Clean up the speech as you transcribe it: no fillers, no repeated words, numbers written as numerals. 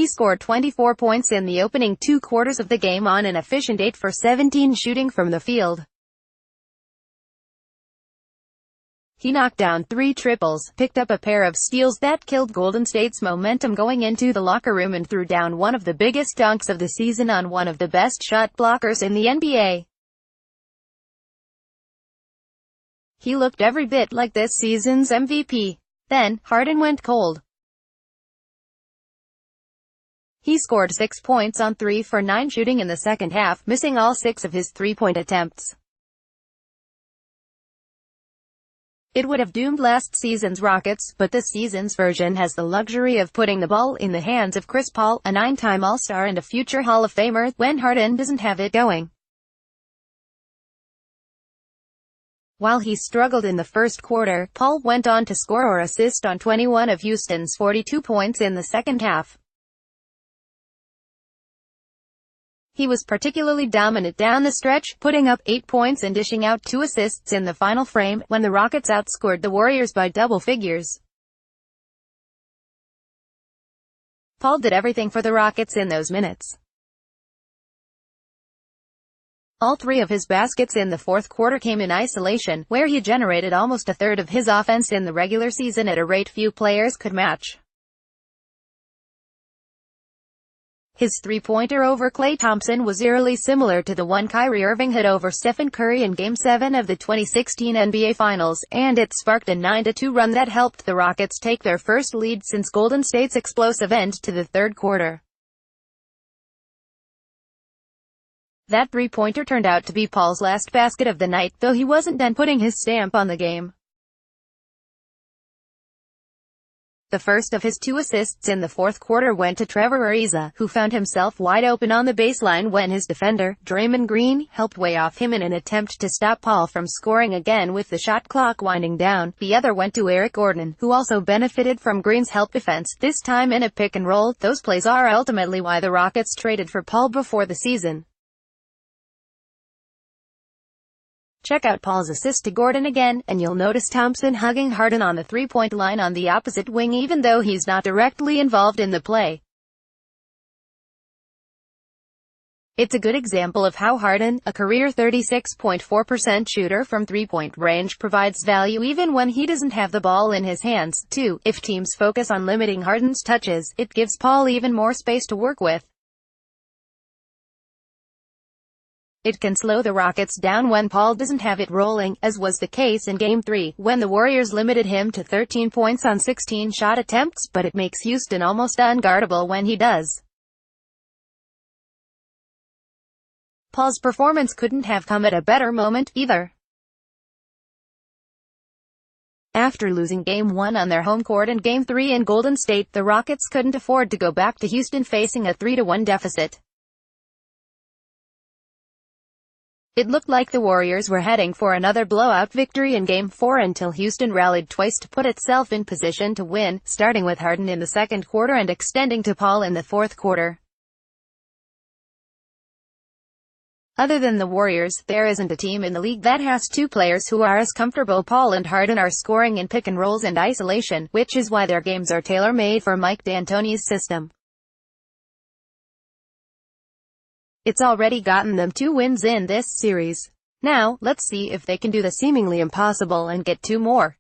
He scored 24 points in the opening 2 quarters of the game on an efficient 8 for 17 shooting from the field. He knocked down 3 triples, picked up a pair of steals that killed Golden State's momentum going into the locker room, and threw down one of the biggest dunks of the season on one of the best shot blockers in the NBA. He looked every bit like this season's MVP. Then, Harden went cold. He scored 6 points on 3 for 9 shooting in the second half, missing all 6 of his three-point attempts. It would have doomed last season's Rockets, but this season's version has the luxury of putting the ball in the hands of Chris Paul, a 9-time All-Star and a future Hall of Famer, when Harden doesn't have it going. While he struggled in the first quarter, Paul went on to score or assist on 21 of Houston's 42 points in the second half. He was particularly dominant down the stretch, putting up 8 points and dishing out 2 assists in the final frame, when the Rockets outscored the Warriors by double figures. Paul did everything for the Rockets in those minutes. All 3 of his baskets in the fourth quarter came in isolation, where he generated almost a third of his offense in the regular season at a rate few players could match. His three-pointer over Klay Thompson was eerily similar to the one Kyrie Irving had over Stephen Curry in Game 7 of the 2016 NBA Finals, and it sparked a 9-2 run that helped the Rockets take their first lead since Golden State's explosive end to the third quarter. That three-pointer turned out to be Paul's last basket of the night, though he wasn't done putting his stamp on the game. The first of his 2 assists in the fourth quarter went to Trevor Ariza, who found himself wide open on the baseline when his defender, Draymond Green, helped way off him in an attempt to stop Paul from scoring again with the shot clock winding down. The other went to Eric Gordon, who also benefited from Green's help defense, this time in a pick and roll. Those plays are ultimately why the Rockets traded for Paul before the season. Check out Paul's assist to Gordon again, and you'll notice Thompson hugging Harden on the three-point line on the opposite wing even though he's not directly involved in the play. It's a good example of how Harden, a career 36.4% shooter from three-point range, provides value even when he doesn't have the ball in his hands. 2. If teams focus on limiting Harden's touches, it gives Paul even more space to work with. It can slow the Rockets down when Paul doesn't have it rolling, as was the case in Game 3, when the Warriors limited him to 13 points on 16 shot attempts, but it makes Houston almost unguardable when he does. Paul's performance couldn't have come at a better moment, either. After losing Game 1 on their home court and Game 3 in Golden State, the Rockets couldn't afford to go back to Houston facing a 3-1 deficit. It looked like the Warriors were heading for another blowout victory in Game 4 until Houston rallied twice to put itself in position to win, starting with Harden in the second quarter and extending to Paul in the fourth quarter. Other than the Warriors, there isn't a team in the league that has 2 players who are as comfortable. Paul and Harden are scoring in pick and rolls and isolation, which is why their games are tailor-made for Mike D'Antoni's system. It's already gotten them 2 wins in this series. Now, let's see if they can do the seemingly impossible and get 2 more.